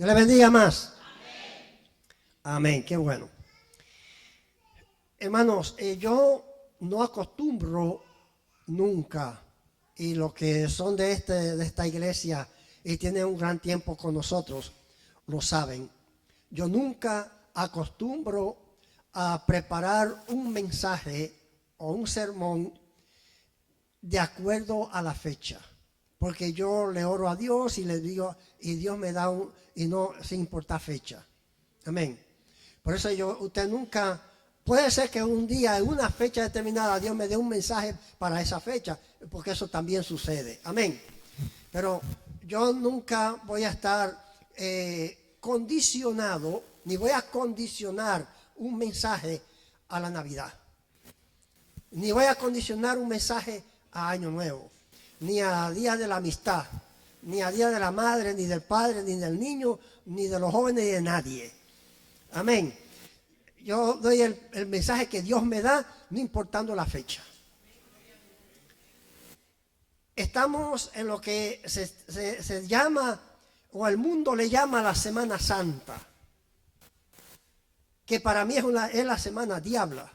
Dios le bendiga más. Amén, qué bueno. Hermanos, yo no acostumbro nunca, y los que son de esta iglesia y tienen un gran tiempo con nosotros, lo saben. Yo nunca acostumbro a preparar un mensaje o un sermón de acuerdo a la fecha. Porque yo le oro a Dios y le digo, y Dios me da y no sin importar fecha. Amén. Por eso usted nunca, puede ser que un día, en una fecha determinada, Dios me dé un mensaje para esa fecha, porque eso también sucede. Amén. Pero yo nunca voy a estar condicionado, ni voy a condicionar un mensaje a la Navidad. Ni voy a condicionar un mensaje a Año Nuevo, ni a Día de la Amistad, ni a Día de la Madre, ni del Padre, ni del niño, ni de los jóvenes, ni de nadie. Amén. Yo doy el mensaje que Dios me da, no importando la fecha. Estamos en lo que se llama, o el mundo le llama la Semana Santa, que para mí es la semana diabla,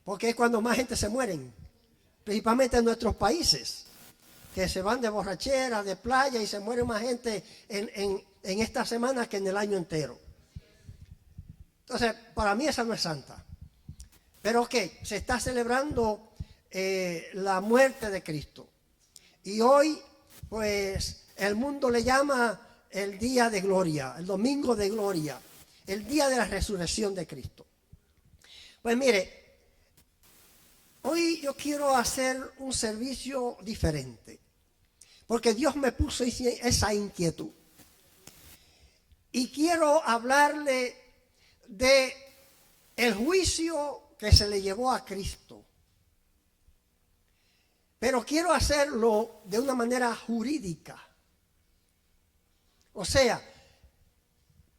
porque es cuando más gente se mueren, principalmente en nuestros países, que se van de borrachera, de playa, y se muere más gente en esta semana que en el año entero. Entonces, para mí esa no es santa. Pero ¿qué? Se está celebrando la muerte de Cristo. Y hoy, pues, el mundo le llama el día de gloria, el domingo de gloria, el día de la resurrección de Cristo. Pues mire, hoy yo quiero hacer un servicio diferente, porque Dios me puso esa inquietud. Y quiero hablarle de el juicio que se le llevó a Cristo. Pero quiero hacerlo de una manera jurídica. O sea,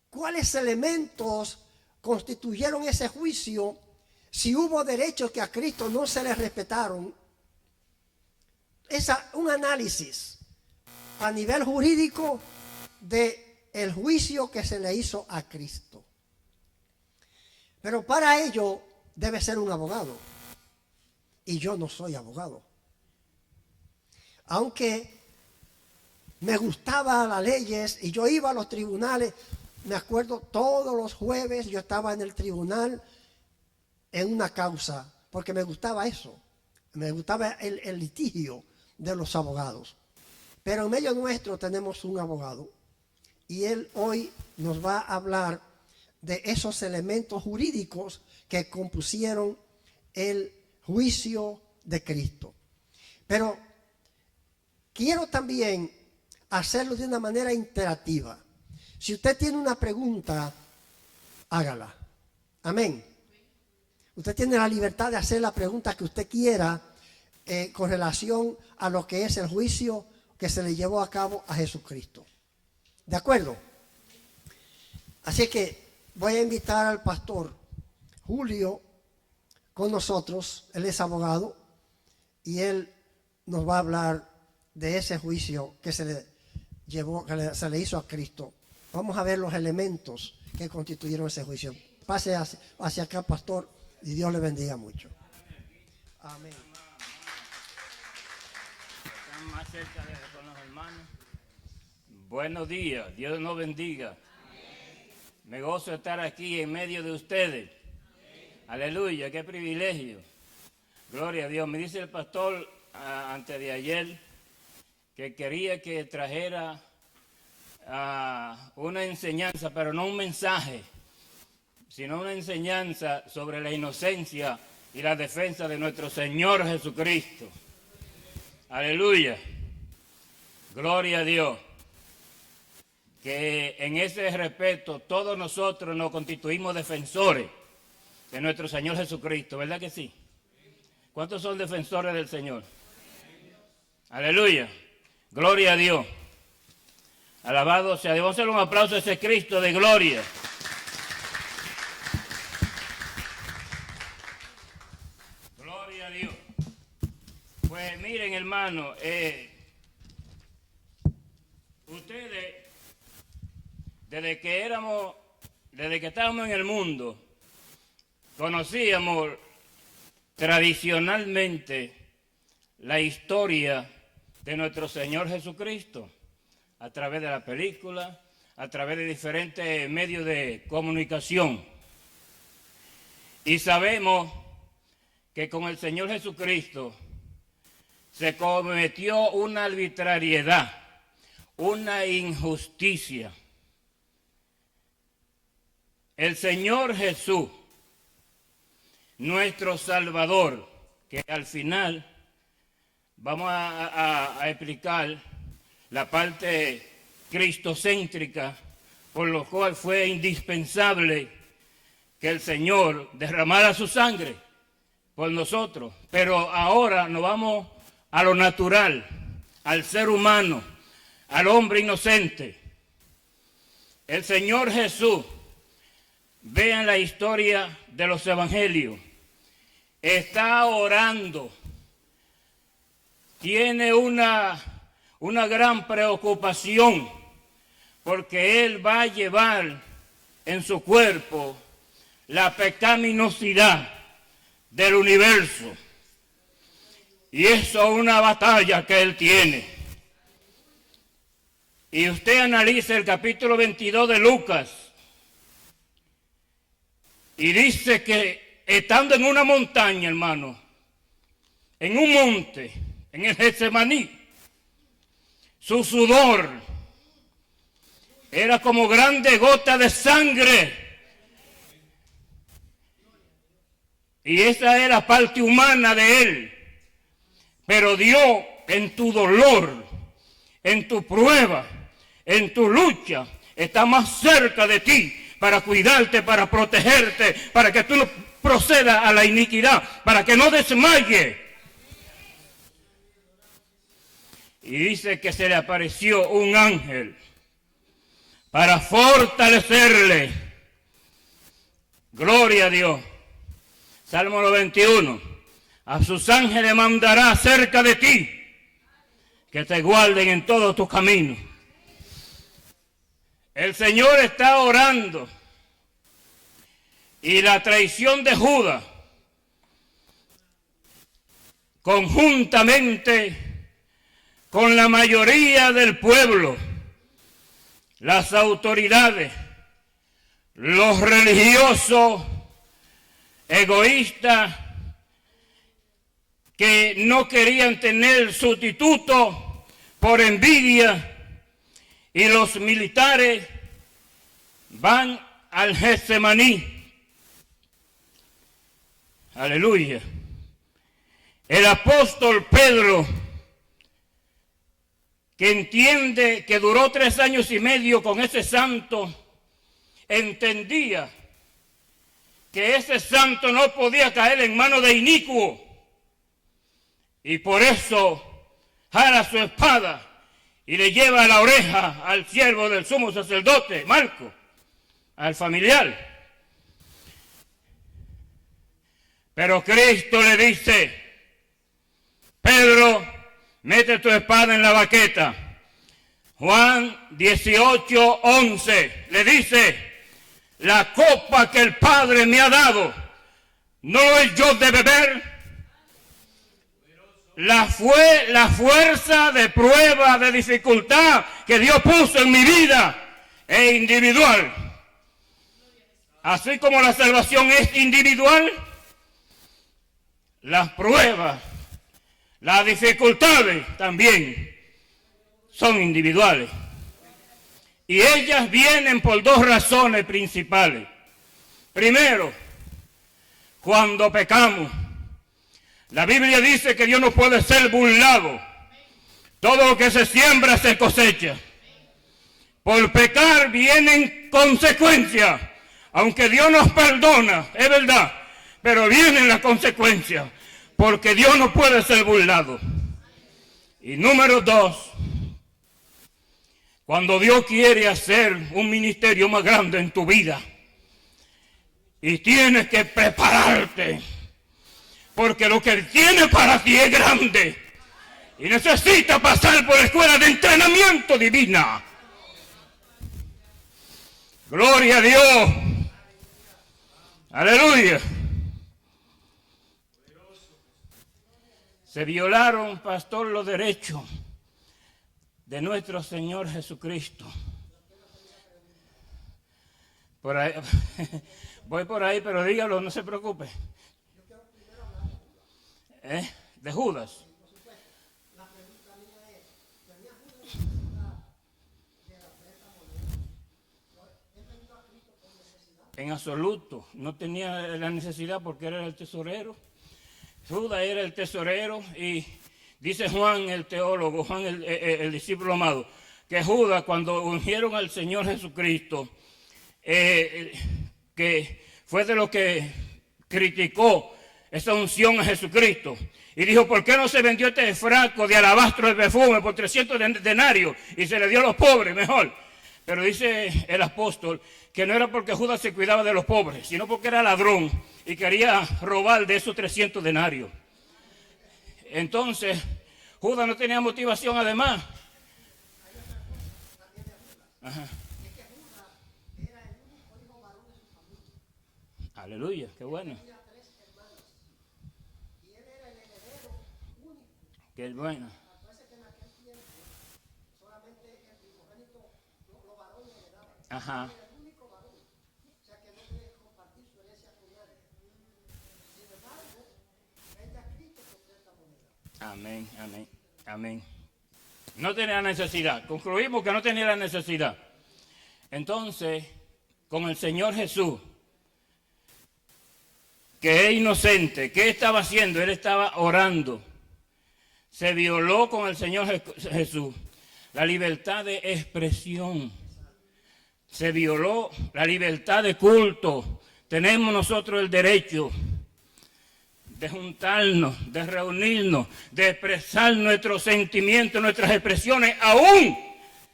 ¿cuáles elementos constituyeron ese juicio? Si hubo derechos que a Cristo no se le respetaron. Un análisis a nivel jurídico de el juicio que se le hizo a Cristo. Pero para ello debe ser un abogado. Y yo no soy abogado. Aunque me gustaban las leyes y yo iba a los tribunales, me acuerdo todos los jueves yo estaba en el tribunal en una causa, porque me gustaba eso. Me gustaba el litigio de los abogados. Pero en medio nuestro tenemos un abogado. Y él hoy nos va a hablar de esos elementos jurídicos que compusieron el juicio de Cristo. Pero quiero también hacerlo de una manera interactiva. Si usted tiene una pregunta, hágala. Amén. Usted tiene la libertad de hacer la pregunta que usted quiera con relación a lo que es el juicio que se le llevó a cabo a Jesucristo. ¿De acuerdo? Así que voy a invitar al pastor Julio con nosotros. Él es abogado y él nos va a hablar de ese juicio que se le hizo a Cristo. Vamos a ver los elementos que constituyeron ese juicio. Pase hacia acá, pastor, y Dios le bendiga mucho. Amén. Están más cerca con los hermanos. Buenos días, Dios nos bendiga. Me gozo de estar aquí en medio de ustedes. Aleluya, qué privilegio. Gloria a Dios. Me dice el pastor antes de ayer que quería que trajera una enseñanza, pero no un mensaje, sino una enseñanza sobre la inocencia y la defensa de nuestro Señor Jesucristo. Aleluya. Gloria a Dios. Que en ese respeto todos nosotros nos constituimos defensores de nuestro Señor Jesucristo, ¿verdad que sí? ¿Cuántos son defensores del Señor? Aleluya. Gloria a Dios. Alabado sea Dios. Vamos a hacerle un aplauso a ese Cristo de gloria. Gloria a Dios. Pues miren, hermano, ustedes desde que estábamos en el mundo, conocíamos tradicionalmente la historia de nuestro Señor Jesucristo a través de la película, a través de diferentes medios de comunicación. Y sabemos que con el Señor Jesucristo se cometió una arbitrariedad, una injusticia. El Señor Jesús, nuestro Salvador, que al final vamos a explicar la parte cristocéntrica, por lo cual fue indispensable que el Señor derramara su sangre por nosotros. Pero ahora nos vamos a lo natural, al ser humano, al hombre inocente. El Señor Jesús, vean la historia de los evangelios, está orando, tiene una gran preocupación, porque Él va a llevar en su cuerpo la pecaminosidad del universo. Y eso es una batalla que Él tiene. Y usted analiza el capítulo 22 de Lucas, y dice que estando en una montaña, hermano, en un monte, en el Getsemaní, su sudor era como grandes gotas de sangre. Y esa era parte humana de Él. Pero Dios, en tu dolor, en tu prueba, en tu lucha, está más cerca de ti para cuidarte, para protegerte, para que tú no procedas a la iniquidad, para que no desmayes. Y dice que se le apareció un ángel para fortalecerle. Gloria a Dios. Salmo 91. A sus ángeles mandará cerca de ti, que te guarden en todos tus caminos. El Señor está orando. Y la traición de Judas, conjuntamente con la mayoría del pueblo, las autoridades, los religiosos, egoístas, que no querían tener sustituto por envidia, y los militares van al Getsemaní. Aleluya. El apóstol Pedro, que entiende que duró 3 años y medio con ese santo, entendía que ese santo no podía caer en manos de inicuo. Y por eso jala su espada y le lleva la oreja al siervo del sumo sacerdote, Marco, al familiar. Pero Cristo le dice: Pedro, mete tu espada en la baqueta. Juan 18:11 le dice: la copa que el Padre me ha dado, ¿no es yo de beber? La fuerza de prueba, de dificultad que Dios puso en mi vida es individual. Así como la salvación es individual, las pruebas, las dificultades también son individuales. Y ellas vienen por 2 razones principales. Primero, cuando pecamos. La Biblia dice que Dios no puede ser burlado. Todo lo que se siembra se cosecha. Por pecar vienen consecuencias. Aunque Dios nos perdona, es verdad, pero vienen las consecuencias, porque Dios no puede ser burlado. Y número 2, cuando Dios quiere hacer un ministerio más grande en tu vida, y tienes que prepararte, porque lo que Él tiene para ti es grande, y necesita pasar por la escuela de entrenamiento divina. Gloria a Dios. Aleluya. Se violaron, pastor, los derechos de nuestro Señor Jesucristo. Por ahí, voy por ahí, pero dígalo, no se preocupe. De Judas. En absoluto, no tenía la necesidad porque era el tesorero. Judas era el tesorero y dice Juan el teólogo, Juan el discípulo amado, que Judas cuando ungieron al Señor Jesucristo, que fue de lo que criticó esa unción a Jesucristo y dijo, ¿por qué no se vendió este frasco de alabastro de perfume por 300 denarios y se le dio a los pobres mejor? Pero dice el apóstol que no era porque Judas se cuidaba de los pobres, sino porque era ladrón y quería robar de esos 300 denarios. Entonces, Judas no tenía motivación además. Ajá. Aleluya, qué bueno. Qué bueno. Ajá. Amén, amén, amén. No tenía necesidad. Concluimos que no tenía la necesidad. Entonces, con el Señor Jesús, que es inocente, ¿qué estaba haciendo? Él estaba orando. Se violó con el Señor Jesús la libertad de expresión. Se violó la libertad de culto. Tenemos nosotros el derecho de juntarnos, de reunirnos, de expresar nuestros sentimientos, nuestras expresiones, aún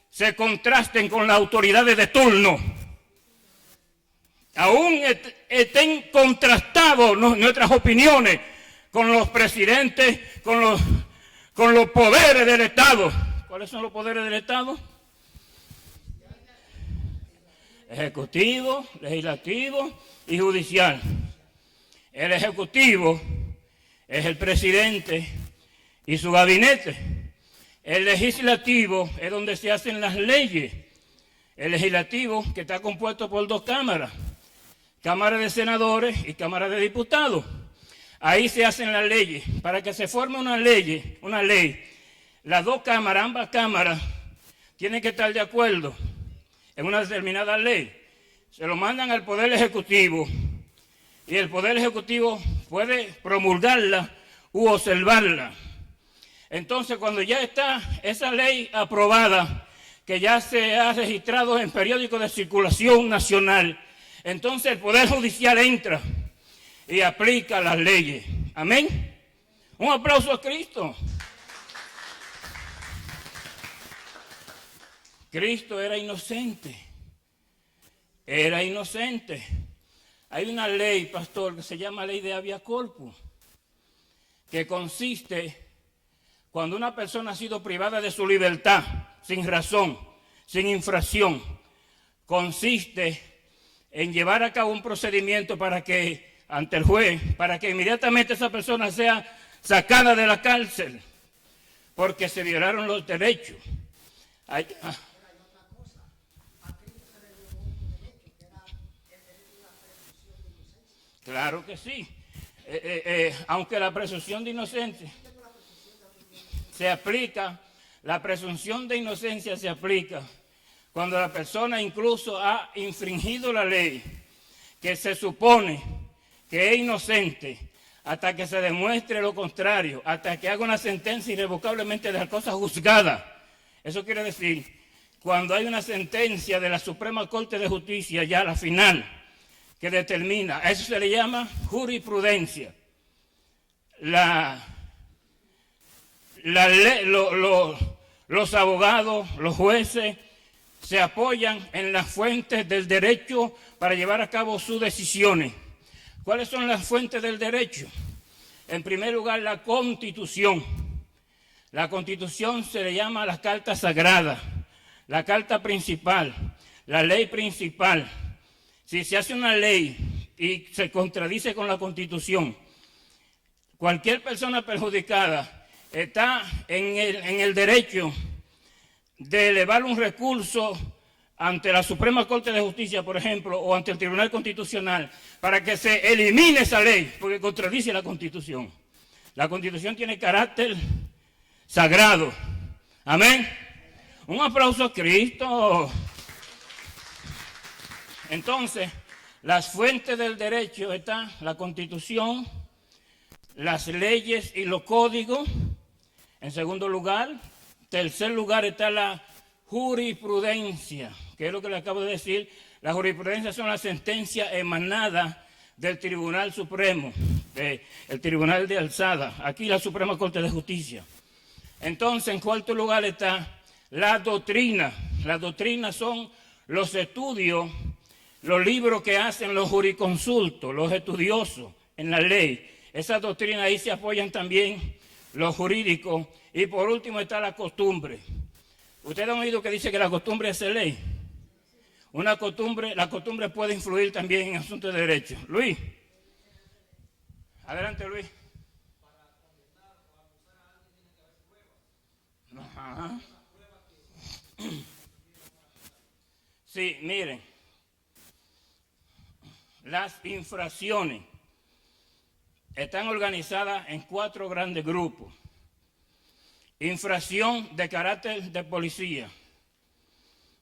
se contrasten con las autoridades de turno. Aún estén contrastados nuestras opiniones con los presidentes, con los poderes del Estado. ¿Cuáles son los poderes del Estado? Ejecutivo, legislativo y judicial. El ejecutivo es el presidente y su gabinete. El legislativo es donde se hacen las leyes. El legislativo, que está compuesto por 2 cámaras, Cámara de Senadores y Cámara de Diputados. Ahí se hacen las leyes. Para que se forme una ley, las 2 cámaras, ambas cámaras, tienen que estar de acuerdo en una determinada ley. Se lo mandan al Poder Ejecutivo y el Poder Ejecutivo puede promulgarla u observarla. Entonces, cuando ya está esa ley aprobada, que ya se ha registrado en periódicos de circulación nacional, entonces el Poder Judicial entra y aplica las leyes. Amén. Un aplauso a Cristo. Cristo era inocente. Era inocente. Hay una ley, pastor, que se llama ley de habeas corpus, que consiste cuando una persona ha sido privada de su libertad, sin razón, sin infracción, consiste en llevar a cabo un procedimiento para que, ante el juez, para que inmediatamente esa persona sea sacada de la cárcel, porque se violaron los derechos. Claro que sí. Aunque la presunción de inocencia se aplica, la presunción de inocencia se aplica cuando la persona incluso ha infringido la ley, que se supone que es inocente, hasta que se demuestre lo contrario, hasta que haga una sentencia irrevocablemente de las cosas juzgadas. Eso quiere decir, cuando hay una sentencia de la Suprema Corte de Justicia, ya la final, que determina, a eso se le llama jurisprudencia. Los abogados, los jueces, se apoyan en las fuentes del derecho para llevar a cabo sus decisiones. ¿Cuáles son las fuentes del derecho? En primer lugar, la Constitución. La Constitución se le llama la Carta Sagrada, la Carta Principal, la ley principal. Si se hace una ley y se contradice con la Constitución, cualquier persona perjudicada está en el derecho de elevar un recurso ante la Suprema Corte de Justicia, por ejemplo, o ante el Tribunal Constitucional, para que se elimine esa ley, porque contradice la Constitución. La Constitución tiene carácter sagrado. Amén. Un aplauso a Cristo. Entonces, las fuentes del derecho están la Constitución, las leyes y los códigos. En segundo lugar, tercer lugar está la jurisprudencia, que es lo que le acabo de decir. La jurisprudencia son las sentencias emanadas del Tribunal Supremo, el Tribunal de Alzada, aquí la Suprema Corte de Justicia. Entonces, en cuarto lugar está la doctrina. Las doctrinas son los estudios, los libros que hacen los jurisconsultos, los estudiosos en la ley. Esas doctrinas ahí se apoyan también los jurídicos. Y por último está la costumbre. Ustedes han oído que dice que la costumbre es ley. La costumbre puede influir también en asuntos de derecho. Luis. Adelante, Luis. Ajá. Sí, miren. Las infracciones están organizadas en 4 grandes grupos. Infracción de carácter de policía.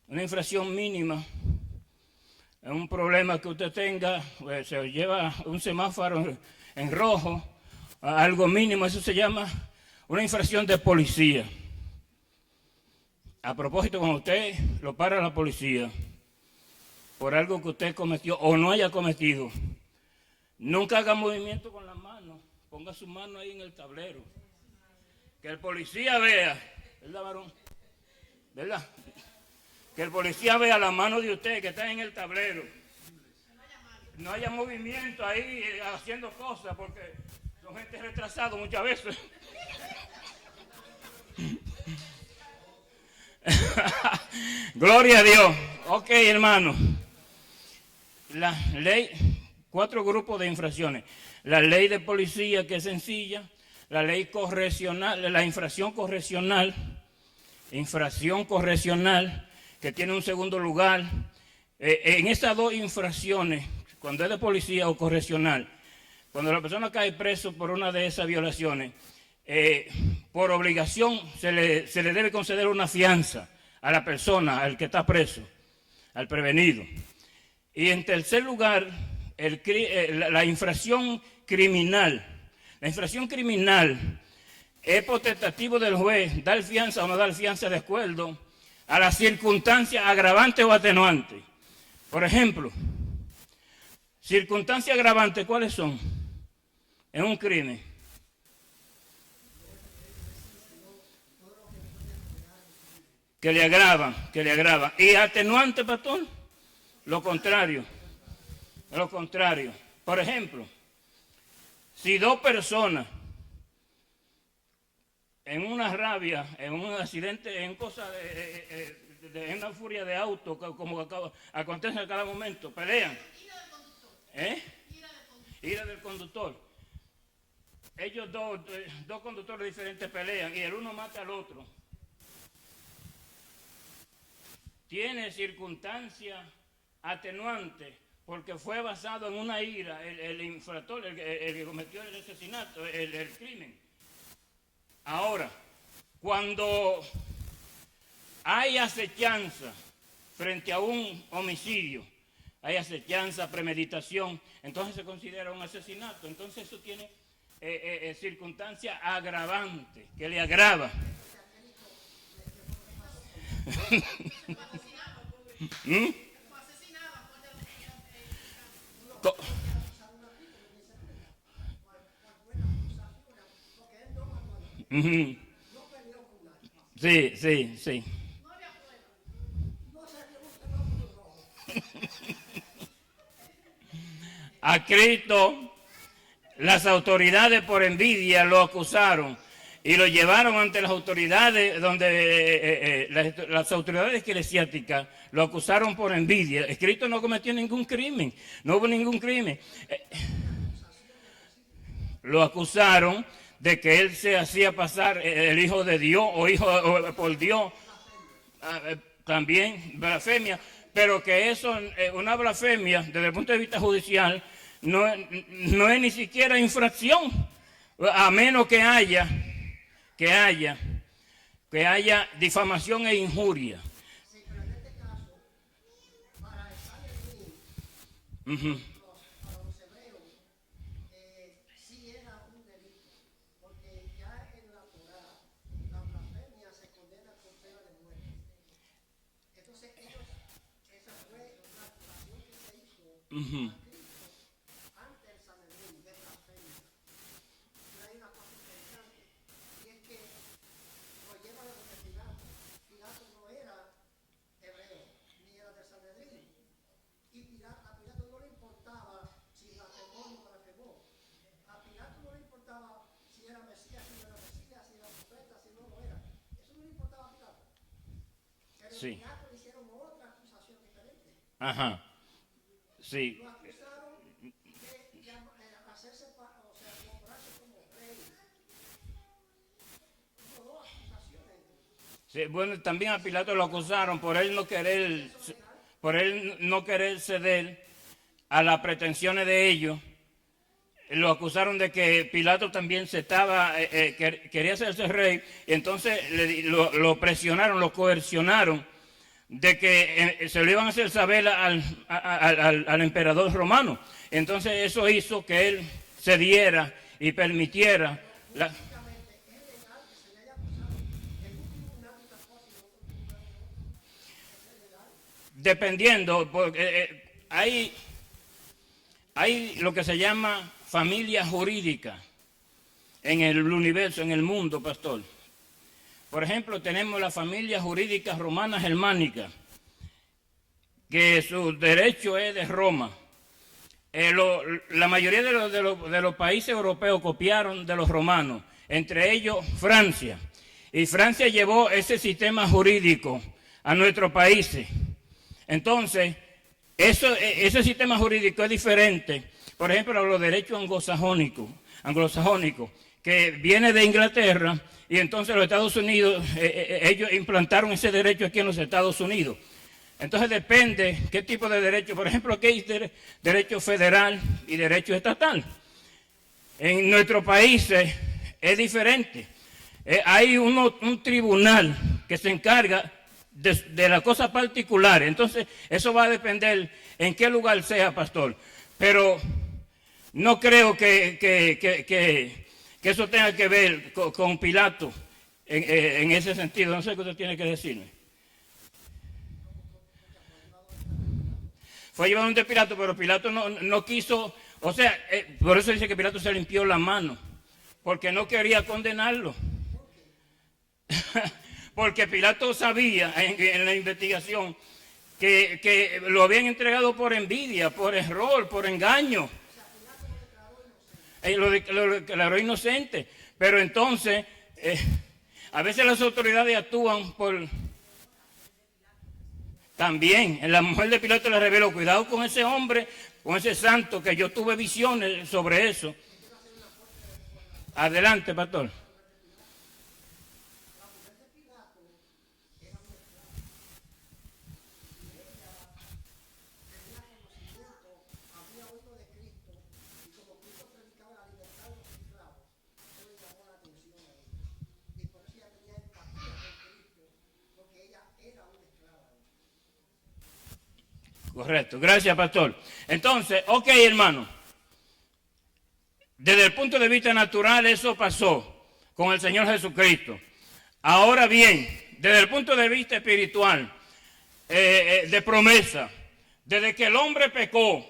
Una infracción mínima. Un problema que usted tenga, se lleva un semáforo en rojo, algo mínimo, eso se llama una infracción de policía. A propósito, cuando usted lo para la policía por algo que usted cometió o no haya cometido, nunca haga movimiento con las manos, ponga su mano ahí en el tablero. Que el policía vea, ¿verdad, varón? ¿Verdad? Que el policía vea la mano de usted que está en el tablero. No haya movimiento ahí haciendo cosas, porque son gente retrasada muchas veces. Gloria a Dios. Ok, hermano. La ley, 4 grupos de infracciones. La ley de policía, que es sencilla. La ley correccional, la infracción correccional, que tiene un segundo lugar. En esas 2 infracciones, cuando es de policía o correccional, cuando la persona cae preso por una de esas violaciones, por obligación se le debe conceder una fianza a la persona, al que está preso, al prevenido. Y en tercer lugar, la infracción criminal. La infracción criminal es potestativo del juez dar fianza o no dar fianza de acuerdo a las circunstancias agravantes o atenuantes. Por ejemplo, circunstancias agravantes, ¿cuáles son? En un crimen. Que le agravan. ¿Y atenuante, pastor? Lo contrario. Por ejemplo, si 2 personas en una rabia, en un accidente, en en una furia de auto, como acontece a cada momento, pelean. Ira del conductor. Ellos dos conductores diferentes pelean y el uno mata al otro. Tiene circunstancias atenuantes porque fue basado en una ira, el infractor, el que cometió el asesinato, el crimen. Ahora, cuando hay acechanza frente a un homicidio, hay acechanza, premeditación, entonces se considera un asesinato. Entonces eso tiene circunstancias agravantes, que le agrava. Sí. A Cristo, las autoridades por envidia lo acusaron y lo llevaron ante las autoridades, donde las autoridades eclesiásticas lo acusaron por envidia. Cristo no cometió ningún crimen, no hubo ningún crimen. Lo acusaron de que él se hacía pasar el hijo de Dios o hijo por Dios, también blasfemia, pero que eso, una blasfemia desde el punto de vista judicial, no es ni siquiera infracción, a menos que haya difamación e injuria. Sí, pero en este caso, para el Sanedrín, para los hebreos, sí era un delito, porque ya en la Torá, la blasfemia se condena con pena de muerte. Entonces ellos, esa fue la acusación que se hizo a Cristo ante el Sanedrín de blasfemia. Pero hay una cosa interesante, y es que lo llevan a donde Pilato. Pilato no era hebreo, ni era de Sanedrín. Y a Pilato no le importaba si blasfemó o no blasfemó. A Pilato no le importaba si era Mesías, si no era Mesías, si era profeta, si no lo era. Eso no le importaba a Pilato. Pero Sí. a Pilato le hicieron otra acusación diferente. Ajá. Sí. Lo acusaron de hacerse, o sea, comportarse como rey. Hubo dos acusaciones. Sí, bueno, también a Pilato lo acusaron por él no querer ceder a las pretensiones de ellos. Lo acusaron de que Pilato también quería hacerse rey, y entonces lo presionaron, lo coercionaron de que se lo iban a hacer saber al emperador romano. Entonces eso hizo que él cediera y permitiera dependiendo, porque hay lo que se llama familia jurídica en el universo, en el mundo, pastor. Por ejemplo, tenemos la familia jurídica romana germánica, que su derecho es de Roma. La mayoría de los países europeos copiaron de los romanos, entre ellos Francia. Y Francia llevó ese sistema jurídico a nuestros países. Entonces, ese sistema jurídico es diferente, por ejemplo, a los derechos anglosajónicos, que viene de Inglaterra, y entonces los Estados Unidos, ellos implantaron ese derecho aquí en los Estados Unidos. Entonces depende qué tipo de derecho. Por ejemplo, aquí hay derecho federal y derecho estatal. En nuestros países es diferente. Hay un tribunal que se encarga de las cosas particulares. Entonces, eso va a depender en qué lugar sea, pastor. Pero no creo que eso tenga que ver con Pilato en ese sentido. No sé qué usted tiene que decirme. Fue llevado ante Pilato, pero Pilato no quiso, o sea, por eso dice que Pilato se limpió las manos, porque no quería condenarlo. Porque Pilato sabía en la investigación que lo habían entregado por envidia, por error, por engaño. Lo declaró inocente. Pero entonces, a veces las autoridades actúan por... También, la mujer de Pilato le reveló, cuidado con ese hombre, con ese santo, que yo tuve visiones sobre eso. Adelante, pastor. Correcto, gracias, pastor. Entonces, ok, hermano, desde el punto de vista natural eso pasó con el Señor Jesucristo. Ahora bien, desde el punto de vista espiritual, de promesa, desde que el hombre pecó,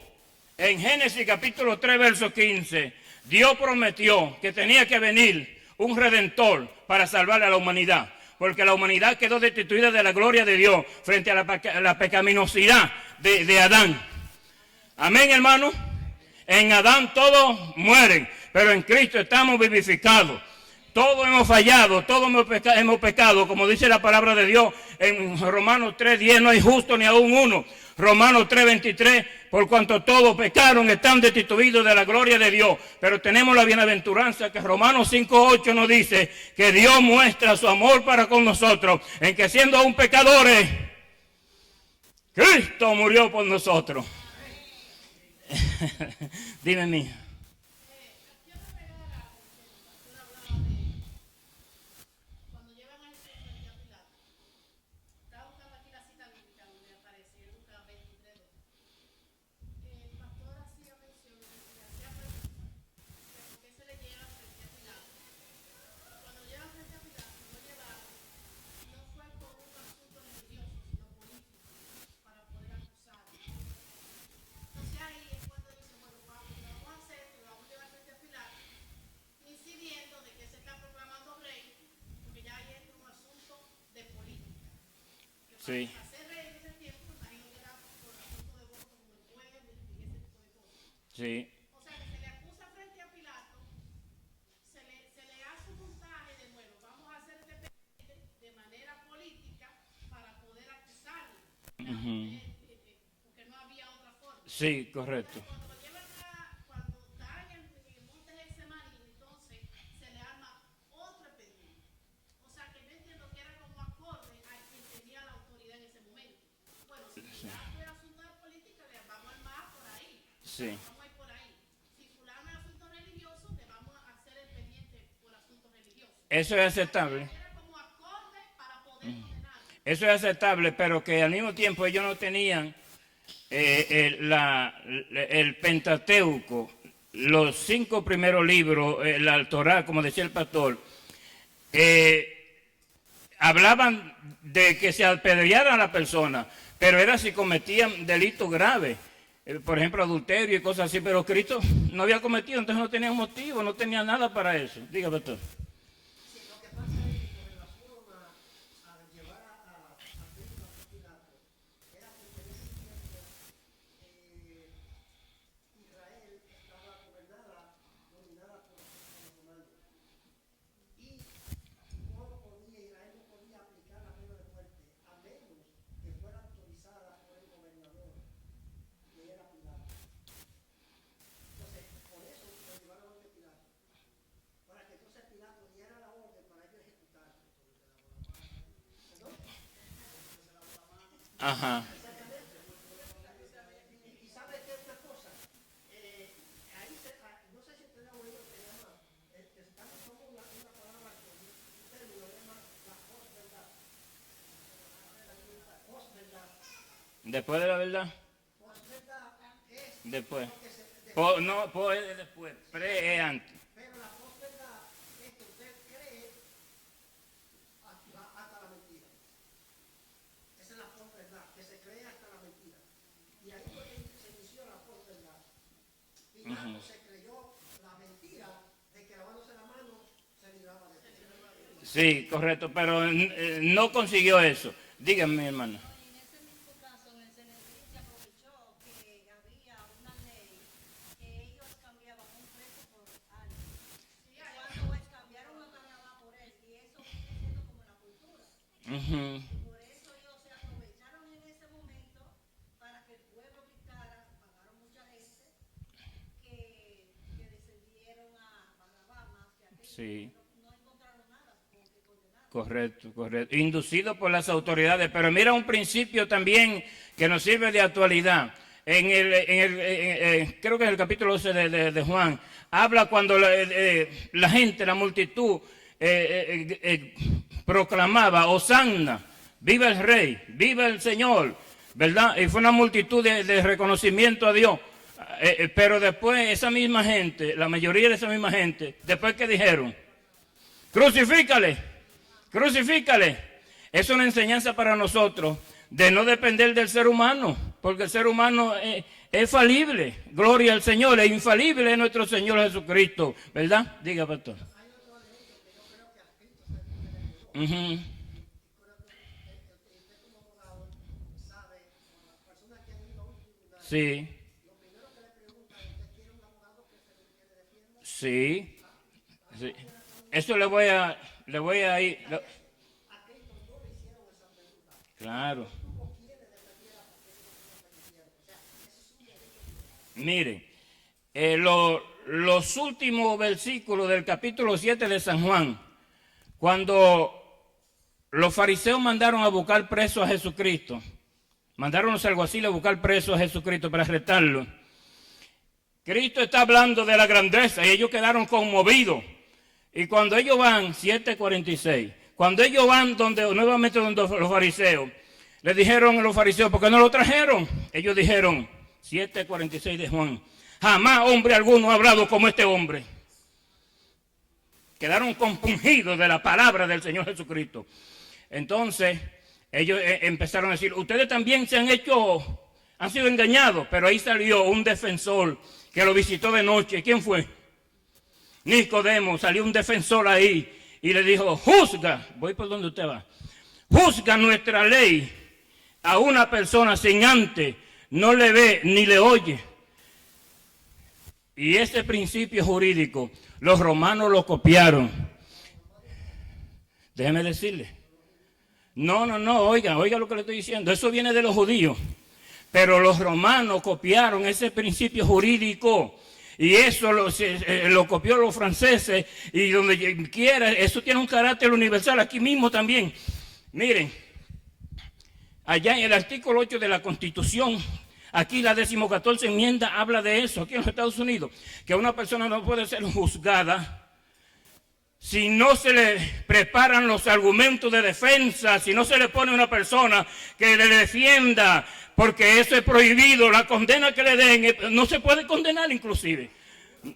en Génesis capítulo 3, verso 15, Dios prometió que tenía que venir un redentor para salvar a la humanidad, porque la humanidad quedó destituida de la gloria de Dios frente a la pecaminosidad de Adán. Amén, hermano. En Adán todos mueren, pero en Cristo estamos vivificados. Todos hemos fallado, todos hemos pecado, como dice la palabra de Dios en Romanos 3:10, no hay justo ni aún uno. Romanos 3:23, por cuanto todos pecaron, están destituidos de la gloria de Dios. Pero tenemos la bienaventuranza que Romanos 5:8 nos dice que Dios muestra su amor para con nosotros, en que siendo aún pecadores, Cristo murió por nosotros. Dime, mija. Sí. Sí. O sea, que se le acusa frente a Pilato, se le hace un montaje de nuevo. Vamos a hacer de manera política para poder acusarlo. Porque no había otra forma. Sí, correcto. Cuando lo llevan cuando está en el monte Getsemaní, entonces se le arma otro expediente. O sea, que yo entiendo que era como acorde a quien tenía la autoridad en ese momento. Bueno, si Pilato era asunto de política, le vamos a armar por ahí. Sí. Eso es aceptable. Eso es aceptable, pero que al mismo tiempo ellos no tenían el Pentateuco, los 5 primeros libros, la Torá, como decía el pastor, hablaban de que se apedrearan a la persona, pero era si cometían delitos graves, por ejemplo adulterio y cosas así, pero Cristo no había cometido, entonces no tenía motivo, no tenía nada para eso. Diga, pastor. Ajá. Y sabe qué otra cosa, ahí no sé si usted ha oído que llama, estamos como una palabra que usted lo llama la posverdad. Posverdad. Después de la verdad. Posverdad es después. No, es después. Pre es antes. Pero la posverdad es que usted cree hasta la mentira. Esa es la posverdad, que se cree hasta la mentira. Y ahí fue que se inició la posverdad. Pilato se creyó la mentira de que lavándose la mano se libraba de Dios. Sí, correcto, pero no consiguió eso. Díganme, mi hermano. En ese mismo caso, en el Sanedrín se aprovechó que había una ley que ellos cambiaban un preso por algo. Cuando cambiaron a Barrabás por él, y eso viene siendo como la cultura. Por eso ellos se aprovecharon en ese momento para que el pueblo gritara, pagaron mucha gente que descendieron a Barrabás más que a aquellos. Sí. No encontraron nada con que condenar. Correcto, correcto. Inducido por las autoridades. Pero mira un principio también que nos sirve de actualidad. Creo que en el capítulo 12 de Juan, habla cuando la gente, la multitud, proclamaba, Hosanna, viva el Rey, viva el Señor, ¿verdad? Y fue una multitud de reconocimiento a Dios. Pero después esa misma gente, la mayoría de esa misma gente, después que dijeron, crucifícale, crucifícale. Es una enseñanza para nosotros de no depender del ser humano, porque el ser humano es falible. Gloria al Señor, es infalible nuestro Señor Jesucristo, ¿verdad? Diga, pastor. Sí. Sí. Sí. Eso le voy a ir. Claro. Miren, los últimos versículos del capítulo 7 de San Juan, cuando los fariseos mandaron a buscar preso a Jesucristo, mandaron a los alguaciles a buscar preso a Jesucristo para arrestarlo. Cristo está hablando de la grandeza y ellos quedaron conmovidos. Y cuando ellos van, 7:46, cuando ellos van nuevamente donde los fariseos, le dijeron a los fariseos, ¿por qué no lo trajeron? Ellos dijeron, 7:46 de Juan, jamás hombre alguno ha hablado como este hombre. Quedaron compungidos de la palabra del Señor Jesucristo. Entonces, ellos empezaron a decir, ustedes también han sido engañados. Pero ahí salió un defensor que lo visitó de noche. ¿Quién fue? Nicodemo. Salió un defensor ahí y le dijo, juzga, voy por donde usted va, juzga nuestra ley a una persona sin antes no le ve ni le oye. Y ese principio jurídico los romanos lo copiaron. Déjeme decirle. No, oiga lo que le estoy diciendo. Eso viene de los judíos. Pero los romanos copiaron ese principio jurídico. Y eso lo copió los franceses. Y donde quiera, eso tiene un carácter universal. Aquí mismo también. Miren, allá en el artículo 8 de la Constitución, aquí la 14ª enmienda habla de eso, aquí en los Estados Unidos, que una persona no puede ser juzgada si no se le preparan los argumentos de defensa, si no se le pone una persona que le defienda, porque eso es prohibido. La condena que le den, no se puede condenar inclusive,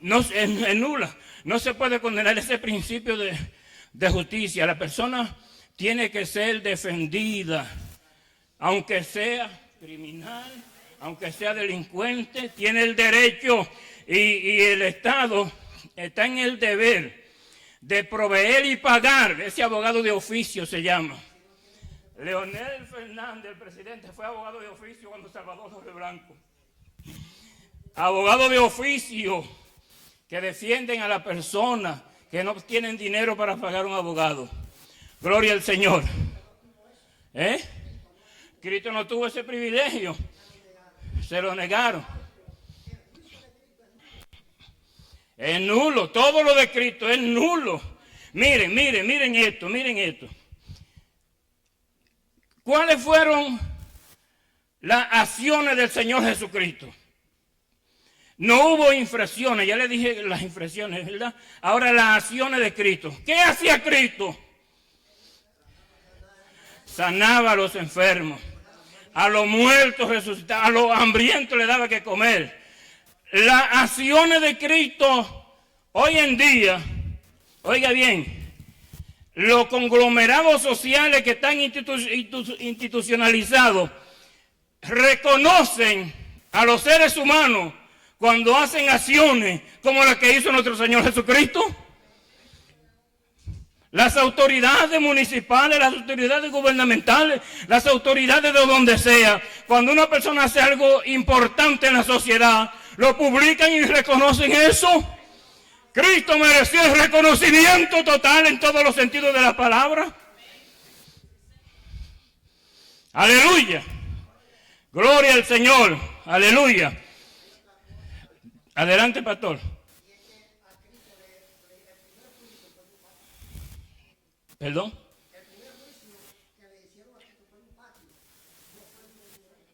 no, es nula, no se puede condenar ese principio de justicia. La persona tiene que ser defendida, aunque sea criminal, aunque sea delincuente, tiene el derecho y el Estado está en el deber de proveer y pagar. Ese abogado de oficio se llama. Leonel Fernández, el presidente, fue abogado de oficio cuando Salvador Jorge Blanco. Abogado de oficio que defienden a la persona que no tienen dinero para pagar un abogado. Gloria al Señor. Cristo no tuvo ese privilegio. Se lo negaron. Es nulo. Todo lo de Cristo es nulo. Miren esto. ¿Cuáles fueron las acciones del Señor Jesucristo? No hubo infracciones. Ya le dije las infracciones, ¿verdad? Ahora las acciones de Cristo. ¿Qué hacía Cristo? Sanaba a los enfermos. A los muertos resucitaba, a los hambrientos le daba que comer. Las acciones de Cristo hoy en día, oiga bien, los conglomerados sociales que están institucionalizados reconocen a los seres humanos cuando hacen acciones como las que hizo nuestro Señor Jesucristo. Las autoridades municipales, las autoridades gubernamentales, las autoridades de donde sea, cuando una persona hace algo importante en la sociedad, lo publican y reconocen eso. Cristo mereció el reconocimiento total en todos los sentidos de la palabra. Aleluya. Gloria al Señor. Aleluya. Adelante, pastor. ¿Perdón?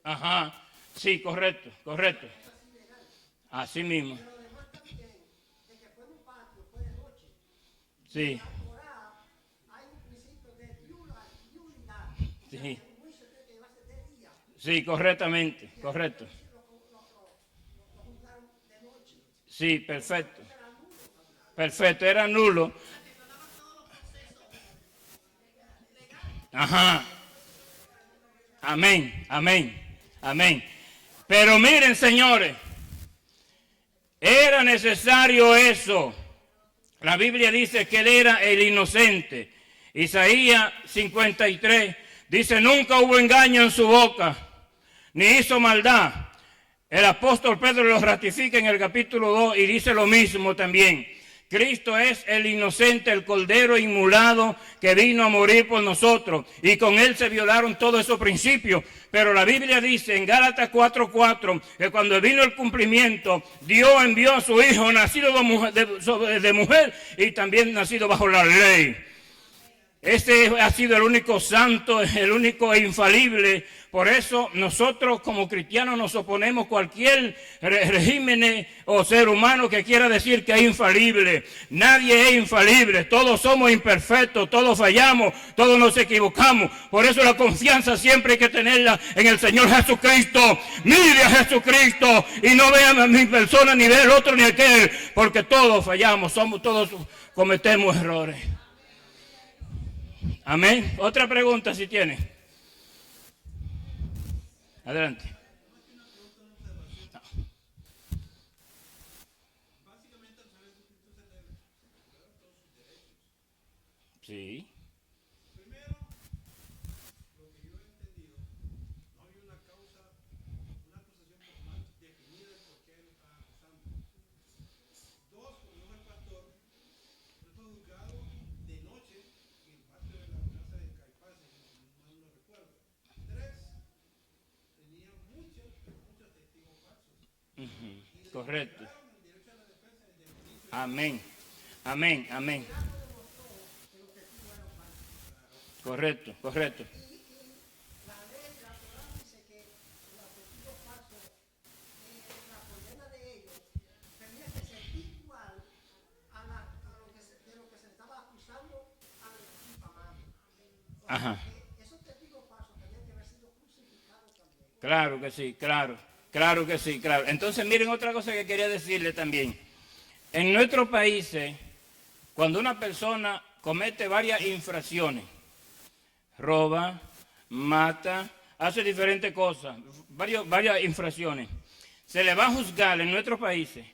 Ajá, sí, correcto. Así mismo. Sí. Sí. Sí, correctamente, correcto. Sí, perfecto. Perfecto, era nulo. Ajá. Amén. Pero miren, señores, era necesario eso. La Biblia dice que él era el inocente. Isaías 53 dice, nunca hubo engaño en su boca, ni hizo maldad. El apóstol Pedro lo ratifica en el capítulo 2 y dice lo mismo también, Cristo es el inocente, el cordero inmolado que vino a morir por nosotros. Y con él se violaron todos esos principios. Pero la Biblia dice en Gálatas 4:4 que cuando vino el cumplimiento, Dios envió a su Hijo nacido de mujer y también nacido bajo la ley. Este ha sido el único santo, el único infalible. Por eso nosotros como cristianos nos oponemos a cualquier régimen o ser humano que quiera decir que es infalible. Nadie es infalible, todos somos imperfectos, todos fallamos, todos nos equivocamos. Por eso la confianza siempre hay que tenerla en el Señor Jesucristo. Mire a Jesucristo y no vean a mi persona, ni ve el otro ni aquel, porque todos fallamos, todos cometemos errores. Amén. Otra pregunta si tiene. Adelante. Sí. Primero, lo que yo he entendido, no hay una causa, una acusación formal definida de por qué él está acusando. Dos, como dijo el pastor, él fue juzgado de noche en el patio de la casa de Caifás, si mal no recuerdo. Tres, tenía muchos testigos falsos. Correcto. Amén. Amén. Amén. Correcto, correcto. La ley, la Torá dice que los testigos falsos, la condena de ellos tenía que ser igual de lo que se estaba acusando al difamado. Ajá. Esos testigos falsos tenían que haber sido crucificados también. Claro que sí, claro que sí, claro. Entonces miren otra cosa que quería decirle también. En nuestros países, cuando una persona comete varias infracciones, roba, mata, hace diferentes cosas, varias infracciones, se le va a juzgar en nuestros países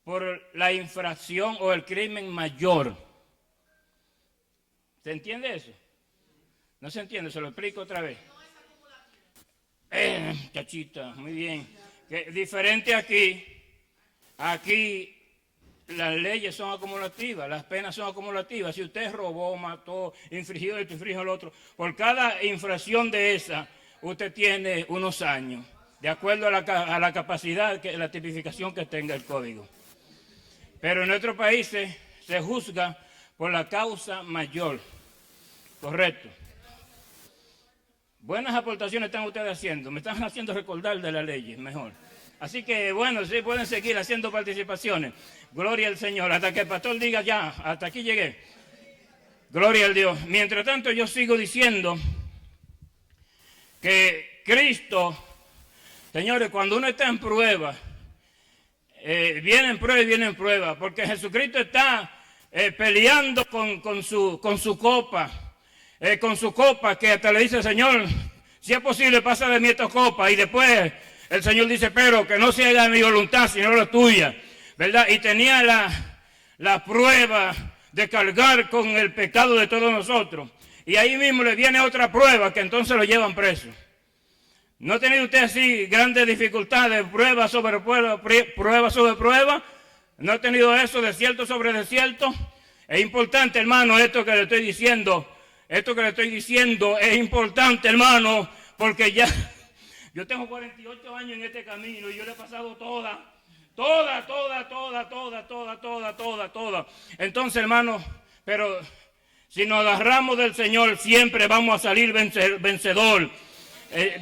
por la infracción o el crimen mayor. ¿Se entiende eso? ¿No se entiende? Se lo explico otra vez. Chachita, muy bien. Diferente aquí las leyes son acumulativas, las penas son acumulativas. Si usted robó, mató, infringió esto, infringió lo otro, por cada infracción de esa, usted tiene unos años, de acuerdo a la capacidad, la tipificación que tenga el código. Pero en nuestros países se juzga por la causa mayor. Correcto. Buenas aportaciones están ustedes haciendo. Me están haciendo recordar de las leyes, mejor. Así que, bueno, sí pueden seguir haciendo participaciones. Gloria al Señor. Hasta que el pastor diga ya, hasta aquí llegué. Gloria al Dios. Mientras tanto, yo sigo diciendo que Cristo, señores, cuando uno está en prueba, viene en prueba, porque Jesucristo está peleando con su copa. Con su copa, que hasta le dice, Señor, si es posible, pasa de mí esta copa. Y después el Señor dice, pero que no se haga mi voluntad, sino la tuya, ¿verdad? Y tenía la prueba de cargar con el pecado de todos nosotros. Y ahí mismo le viene otra prueba, que entonces lo llevan preso. ¿No ha tenido usted así grandes dificultades, prueba sobre prueba? ¿No ha tenido eso, desierto sobre desierto? Es importante, hermano, esto que le estoy diciendo. Esto que le estoy diciendo es importante, hermano, porque ya yo tengo 48 años en este camino y yo le he pasado toda. Entonces, hermano, pero si nos agarramos del Señor, siempre vamos a salir vencedor.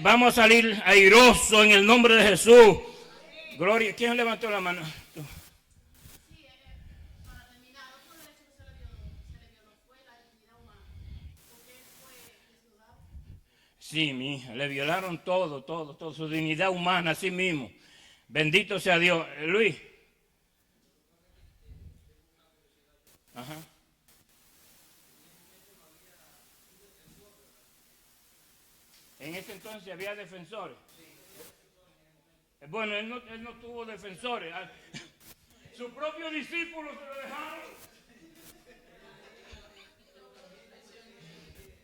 Vamos a salir airoso en el nombre de Jesús. Gloria. ¿Quién levantó la mano? Sí, para terminar, otro derecho que se le violó fue la dignidad humana, porque él fue desnudado. Sí, mi hija, le violaron todo, su dignidad humana, así mismo. Bendito sea Dios. Luis. Ajá. En ese entonces había defensores. Bueno, él no tuvo defensores. Sus propios discípulos se lo dejaron.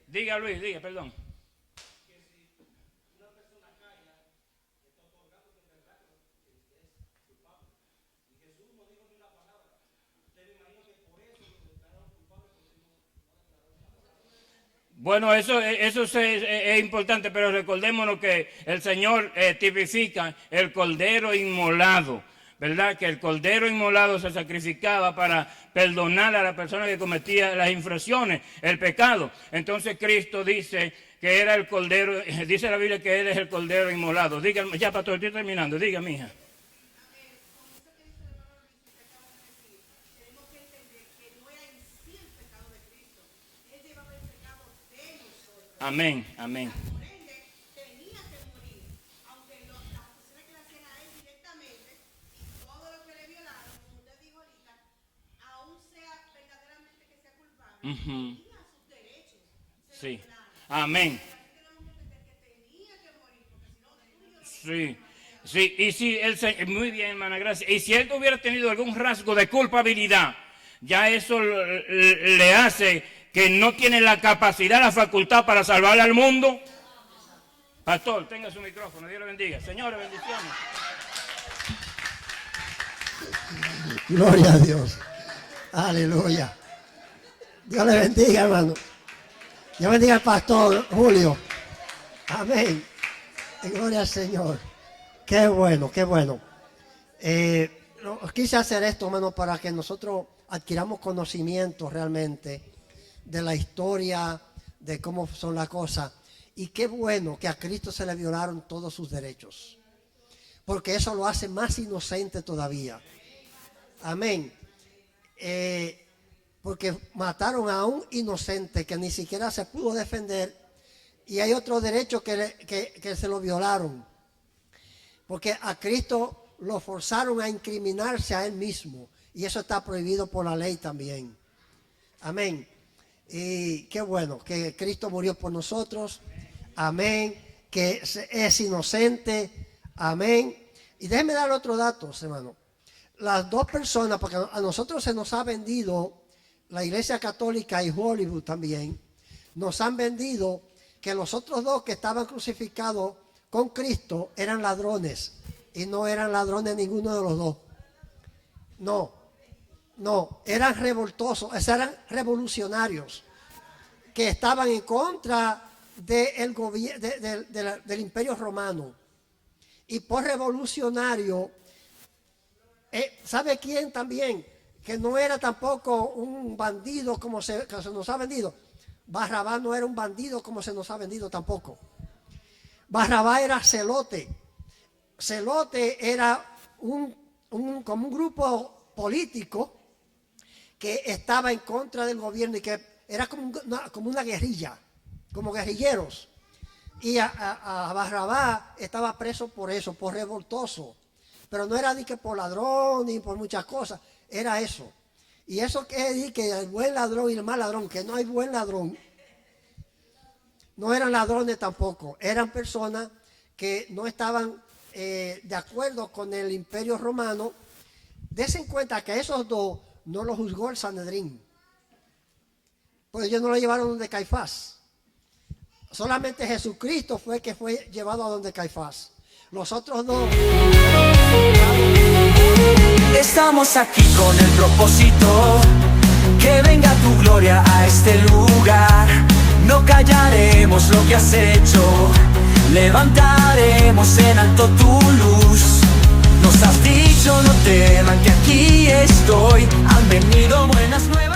Diga, Luis, diga, perdón. Bueno, eso es importante, pero recordémonos que el Señor tipifica el cordero inmolado, ¿verdad? Que el cordero inmolado se sacrificaba para perdonar a la persona que cometía las infracciones, el pecado. Entonces Cristo dice que era el cordero, dice la Biblia que Él es el cordero inmolado. Dígame, ya pastor, estoy terminando, diga, mija. Amén, amén. Por ende, tenía que morir, aunque las personas que le hacían a él directamente y todo lo que le violaron, como usted dijo ahorita, aún sea verdaderamente que sea culpable, tenía sus derechos. Sí, amén. Sí, sí, y si el Señor, muy bien, hermana, gracias. Y si él hubiera tenido algún rasgo de culpabilidad, ya eso le hace que no tiene la capacidad, la facultad para salvar al mundo. Pastor, tenga su micrófono, Dios le bendiga. Señores, bendiciones. Gloria a Dios. Aleluya. Dios le bendiga, hermano. Dios bendiga al pastor Julio. Amén. Y gloria al Señor. Qué bueno, qué bueno. Quise hacer esto, hermano, para que nosotros adquiramos conocimiento realmente de la historia, de cómo son las cosas. Y qué bueno que a Cristo se le violaron todos sus derechos, porque eso lo hace más inocente todavía. Amén. Porque mataron a un inocente que ni siquiera se pudo defender, y hay otro derecho que se lo violaron, porque a Cristo lo forzaron a incriminarse a él mismo, y eso está prohibido por la ley también. Amén. Y qué bueno que Cristo murió por nosotros. Amén. Que es inocente. Amén. Y déjenme dar otro dato, hermano. Las dos personas, porque a nosotros se nos ha vendido, la Iglesia Católica y Hollywood también, nos han vendido que los otros dos que estaban crucificados con Cristo eran ladrones. Y no eran ladrones ninguno de los dos. No, eran revoltosos, eran revolucionarios que estaban en contra del Imperio Romano. Y por revolucionario, ¿sabe quién también? Que no era tampoco un bandido como se nos ha vendido. Barrabás no era un bandido como se nos ha vendido tampoco. Barrabás era celote. Celote era como un grupo político que estaba en contra del gobierno y que era como una guerrilla, como guerrilleros. Y a Barrabás estaba preso por eso, por revoltoso. Pero no era ni que por ladrón ni por muchas cosas, era eso. Y eso quiere decir que el buen ladrón y el mal ladrón, que no hay buen ladrón, no eran ladrones tampoco, eran personas que no estaban de acuerdo con el Imperio Romano. Desen cuenta que esos dos no los juzgó el Sanedrín, pues ellos no lo llevaron donde Caifás. Solamente Jesucristo fue que fue llevado a donde Caifás. Los otros dos. Estamos aquí con el propósito que venga tu gloria a este lugar. No callaremos lo que has hecho, levantaremos en alto tu luz. Nos has dicho no teman que aquí estoy, han venido buenas nuevas.